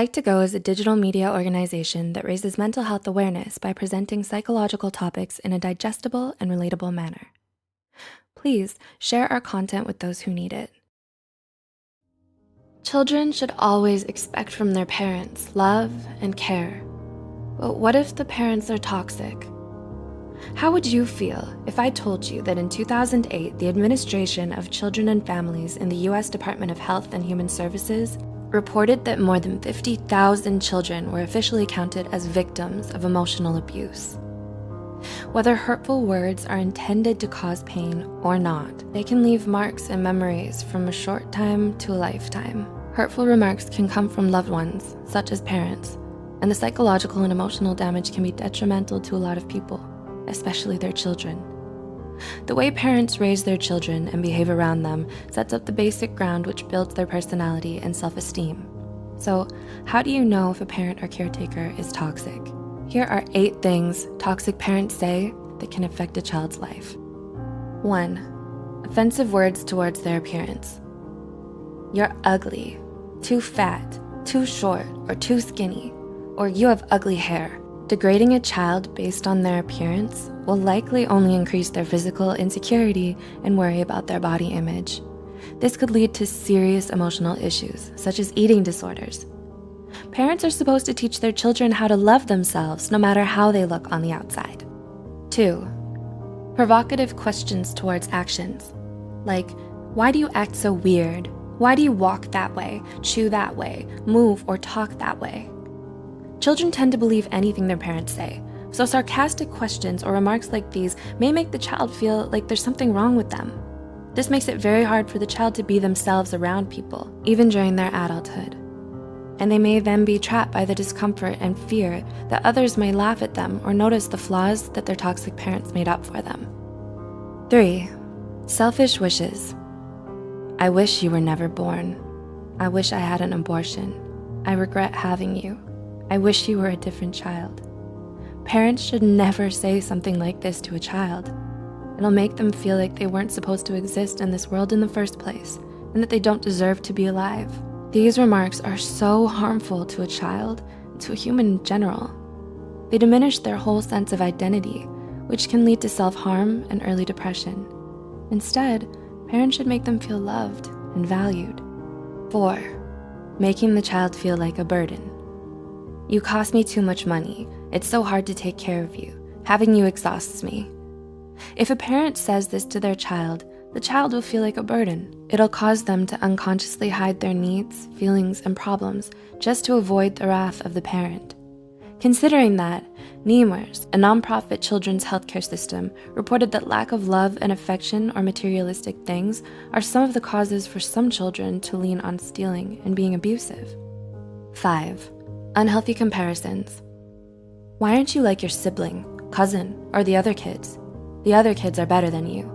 Psych2Go is a digital media organization that raises mental health awareness by presenting psychological topics in a digestible and relatable manner. Please share our content with those who need it. Children should always expect from their parents love and care. But what if the parents are toxic? How would you feel if I told you that in 2008, the Administration of Children and Families in the US Department of Health and Human Services reported that more than 50,000 children were officially counted as victims of emotional abuse? Whether hurtful words are intended to cause pain or not, they can leave marks and memories from a short time to a lifetime. Hurtful remarks can come from loved ones, such as parents, and the psychological and emotional damage can be detrimental to a lot of people, especially their children. The way parents raise their children and behave around them sets up the basic ground which builds their personality and self-esteem. So, how do you know if a parent or caretaker is toxic? Here are 8 things toxic parents say that can affect a child's life. 1. Offensive words towards their appearance. You're ugly, too fat, too short, or too skinny, or you have ugly hair. Degrading a child based on their appearance will likely only increase their physical insecurity and worry about their body image. This could lead to serious emotional issues, such as eating disorders. Parents are supposed to teach their children how to love themselves no matter how they look on the outside. 2. Provocative questions towards actions, like, why do you act so weird? Why do you walk that way, chew that way, move or talk that way? Children tend to believe anything their parents say, so sarcastic questions or remarks like these may make the child feel like there's something wrong with them. This makes it very hard for the child to be themselves around people, even during their adulthood. And they may then be trapped by the discomfort and fear that others may laugh at them or notice the flaws that their toxic parents made up for them. 3. Selfish wishes. I wish you were never born. I wish I had an abortion. I regret having you. I wish you were a different child. Parents should never say something like this to a child. It'll make them feel like they weren't supposed to exist in this world in the first place, and that they don't deserve to be alive. These remarks are so harmful to a child and to a human in general. They diminish their whole sense of identity, which can lead to self-harm and early depression. Instead, parents should make them feel loved and valued. 4. Making the child feel like a burden. You cost me too much money. It's so hard to take care of you. Having you exhausts me. If a parent says this to their child, the child will feel like a burden. It'll cause them to unconsciously hide their needs, feelings, and problems just to avoid the wrath of the parent. Considering that, Nemours, a nonprofit children's healthcare system, reported that lack of love and affection or materialistic things are some of the causes for some children to lean on stealing and being abusive. 5. Unhealthy comparisons. Why aren't you like your sibling, cousin, or the other kids? The other kids are better than you.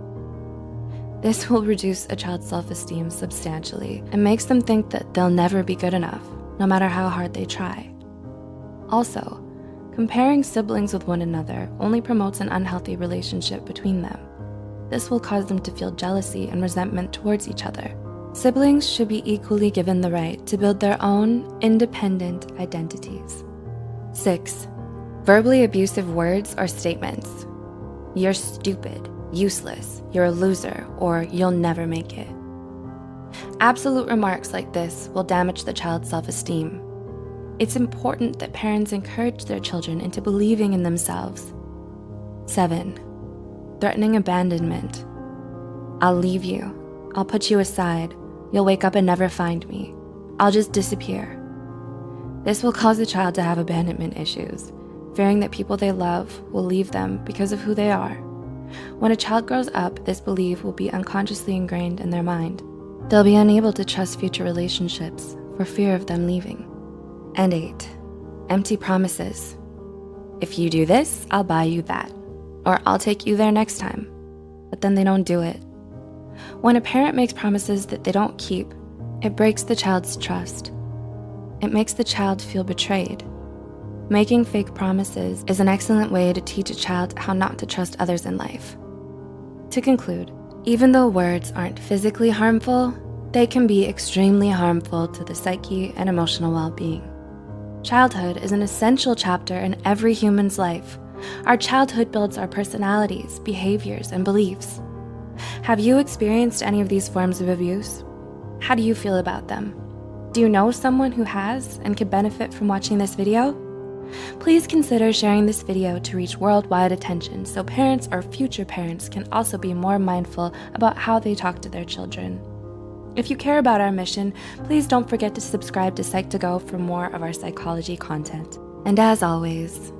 This will reduce a child's self-esteem substantially and makes them think that they'll never be good enough, no matter how hard they try. Also, comparing siblings with one another only promotes an unhealthy relationship between them. This will cause them to feel jealousy and resentment towards each other. Siblings should be equally given the right to build their own independent identities. 6. Verbally abusive words or statements. You're stupid, useless, you're a loser, or you'll never make it. Absolute remarks like this will damage the child's self-esteem. It's important that parents encourage their children into believing in themselves. 7. Threatening abandonment. I'll leave you. I'll put you aside. You'll wake up and never find me. I'll just disappear. This will cause the child to have abandonment issues, fearing that people they love will leave them because of who they are. When a child grows up, this belief will be unconsciously ingrained in their mind. They'll be unable to trust future relationships for fear of them leaving. And 8. Empty promises. If you do this, I'll buy you that, or I'll take you there next time. But then they don't do it. When a parent makes promises that they don't keep, it breaks the child's trust. It makes the child feel betrayed. Making fake promises is an excellent way to teach a child how not to trust others in life. To conclude, even though words aren't physically harmful, they can be extremely harmful to the psyche and emotional well-being. Childhood is an essential chapter in every human's life. Our childhood builds our personalities, behaviors, and beliefs. Have you experienced any of these forms of abuse? How do you feel about them? Do you know someone who has and could benefit from watching this video? Please consider sharing this video to reach worldwide attention so parents or future parents can also be more mindful about how they talk to their children. If you care about our mission, please don't forget to subscribe to Psych2Go for more of our psychology content. And as always,